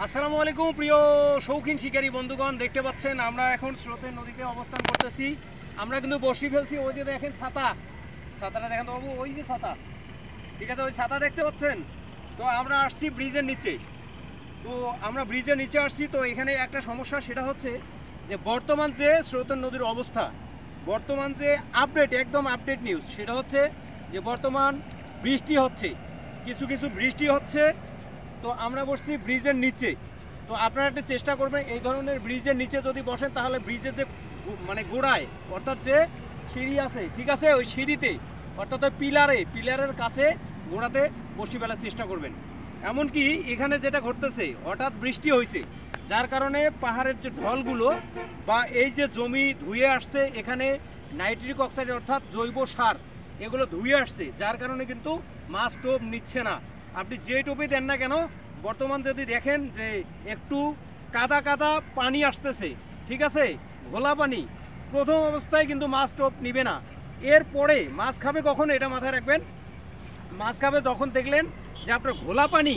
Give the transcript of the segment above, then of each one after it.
আসসালামু আলাইকুম প্রিয় শৌখিন শিকারী বন্ধুগণ, দেখতে পাচ্ছেন আমরা এখন স্রোতের নদীতে অবস্থান করতেছি। আমরা কিন্তু বসি ফেলছি। ওই যে দেখেন ছাতাটা দেখেন তো বাবু, ওই যে ছাতা, ঠিক আছে, ওই ছাতা দেখতে পাচ্ছেন। তো আমরা আসছি ব্রিজের নিচে। তো আমরা ব্রিজের নিচে আসছি। তো এখানে একটা সমস্যা, সেটা হচ্ছে যে বর্তমান যে স্রোতের নদীর অবস্থা, বর্তমান যে আপডেট, একদম আপডেট নিউজ, সেটা হচ্ছে যে বর্তমান বৃষ্টি হচ্ছে, কিছু কিছু বৃষ্টি হচ্ছে। তো আমরা বসছি ব্রিজের নিচে। তো আপনারা একটা চেষ্টা করবেন, এই ধরনের ব্রিজের নিচে যদি বসেন তাহলে ব্রিজের যে মানে গোড়ায়, অর্থাৎ যে সিঁড়ি আছে, ঠিক আছে, ওই সিঁড়িতে অর্থাৎ ওই পিলারের কাছে গোড়াতে বসে ফেলার চেষ্টা করবেন। এমনকি এখানে যেটা ঘটতেছে, হঠাৎ বৃষ্টি হয়েছে, যার কারণে পাহাড়ের যে ঢলগুলো বা এই যে জমি ধুয়ে আসছে, এখানে নাইট্রিক অক্সাইড অর্থাৎ জৈব সার এগুলো ধুয়ে আসছে, যার কারণে কিন্তু মাছ টোপ নিচ্ছে না। আপনি যে টোপে দেন না কেন, বর্তমান যদি দেখেন যে একটু কাদা কাদা পানি আসতেছে, ঠিক আছে, ঘোলা পানি, প্রথম অবস্থায় কিন্তু মাছ টোপ নিবে না। এরপরে মাছ খাবে কখন, এটা মাথায় রাখবেন। মাছ খাবে যখন দেখলেন যে আপনার ঘোলা পানি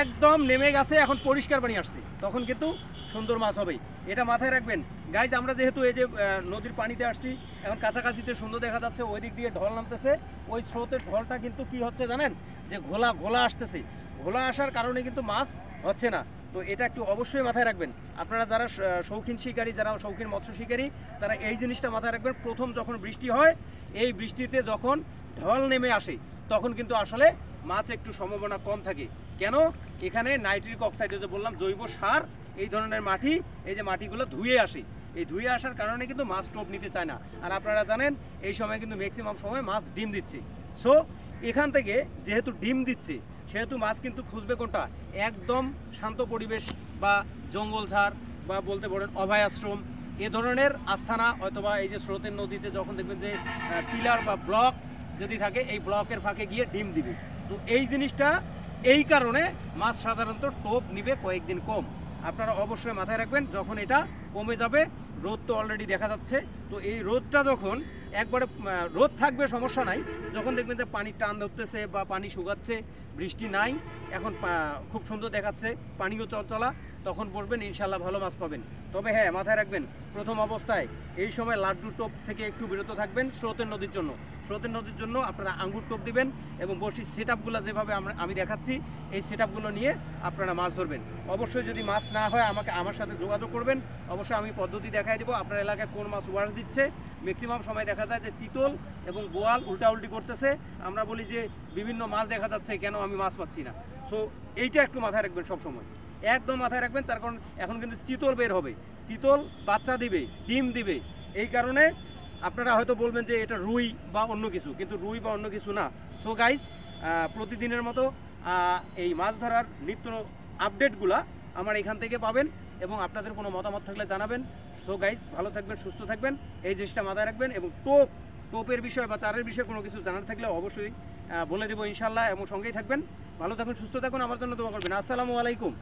একদম নেমে গেছে, এখন পরিষ্কার পানি আসছে, তখন কিন্তু সুন্দর মাছ হবে, এটা মাথায় রাখবেন। গাইজ, আমরা যেহেতু এই যে নদীর পানিতে আসছি, এখন কাছাকাছিতে সুন্দর দেখা যাচ্ছে, ওই দিক দিয়ে ঢল নামতেছে। ওই স্রোতের ঢলটা কিন্তু কি হচ্ছে জানেন, যে ঘোলা ঘোলা আসতেছে, ঘোলা আসার কারণে কিন্তু মাছ হচ্ছে না। তো এটা একটু অবশ্যই মাথায় রাখবেন। আপনারা যারা শৌখিন শিকারী, যারা শৌখিন মৎস্য শিকারী, তারা এই জিনিসটা মাথায় রাখবেন। প্রথম যখন বৃষ্টি হয়, এই বৃষ্টিতে যখন ঢল নেমে আসে, তখন কিন্তু আসলে মাছ একটু সম্ভাবনা কম থাকে। কেন? এখানে নাইট্রিক অক্সাইড, যে বললাম জৈব সার, এই ধরনের মাটি, এই যে মাটিগুলো ধুয়ে আসে, এই ধুয়ে আসার কারণে কিন্তু মাছ টোপ নিতে চায় না। আর আপনারা জানেন এই সময় কিন্তু ম্যাক্সিমাম সময় মাছ ডিম দিচ্ছে। সো এখান থেকে যেহেতু ডিম দিচ্ছে, সেহেতু মাছ কিন্তু খুঁজবে কোনটা, একদম শান্ত পরিবেশ বা জঙ্গল ঝাড় বা বলতে পারেন অভয়াশ্রম, এ ধরনের আস্থানা, অথবা এই যে স্রোতের নদীতে যখন দেখবেন যে পিলার বা ব্লক যদি থাকে, এই ব্লকের ফাঁকে গিয়ে ডিম দিবে। তো এই জিনিসটা, এই কারণে মাছ সাধারণত টোপ নিবে কয়েকদিন কম। আপনারা অবশ্যই মাথায় রাখবেন, যখন এটা কমে যাবে, রোদ তো অলরেডি দেখা যাচ্ছে, তো এই রোদটা যখন একবারে, রোদ থাকবে সমস্যা নাই, যখন দেখবেন যে পানির টান ধরতেছে বা পানি শুকাচ্ছে, বৃষ্টি নাই, এখন খুব সুন্দর দেখাচ্ছে, পানিও চলচলা, তখন বসবেন, ইনশাল্লাহ ভালো মাছ পাবেন। তবে হ্যাঁ, মাথায় রাখবেন, প্রথম অবস্থায় এই সময় লাড্ডু টোপ থেকে একটু বিরত থাকবেন। স্রোতের নদীর জন্য, স্রোতের নদীর জন্য আপনারা আঙ্গুর টোপ দিবেন, এবং বসির সেট আপগুলো যেভাবে আমি দেখাচ্ছি, এই সেট আপগুলো নিয়ে আপনারা মাছ ধরবেন। অবশ্যই যদি মাছ না হয় আমার সাথে যোগাযোগ করবেন, অবশ্যই আমি পদ্ধতি দেখাই দেবো আপনার এলাকায় কোন মাছ ওয়াশ দিচ্ছে। ম্যাক্সিমাম সময় দেখা যায় যে চিতল এবং বোয়াল উল্টাউল্টি করতেছে, আমরা বলি যে বিভিন্ন মাছ দেখা যাচ্ছে, কেন আমি মাছ পাচ্ছি না। সো এইটা একটু মাথায় রাখবেন সব সময়, একদম মাথায় রাখবেন। তার কারণ এখন কিন্তু চিতল বের হবে, চিতল বাচ্চা দিবে, ডিম দিবে, এই কারণে আপনারা হয়তো বলবেন যে এটা রুই বা অন্য কিছু, কিন্তু রুই বা অন্য কিছু না। সো গাইস, প্রতিদিনের মতো এই মাছ ধরার নিত্য আপডেটগুলা আমার এখান থেকে পাবেন, এবং আপনাদের কোনো মতামত থাকলে জানাবেন। সো গাইস, ভালো থাকবেন, সুস্থ থাকবেন, এই জিনিসটা মাথায় রাখবেন। এবং টোপের বিষয় বা চারের বিষয়ে কোনো কিছু জানার থাকলে অবশ্যই বলে দেবো ইনশাল্লাহ, এবং সঙ্গেই থাকবেন। ভালো থাকুন, সুস্থ থাকুন, আমার জন্য দোয়া করবেন। আসসালামু আলাইকুম।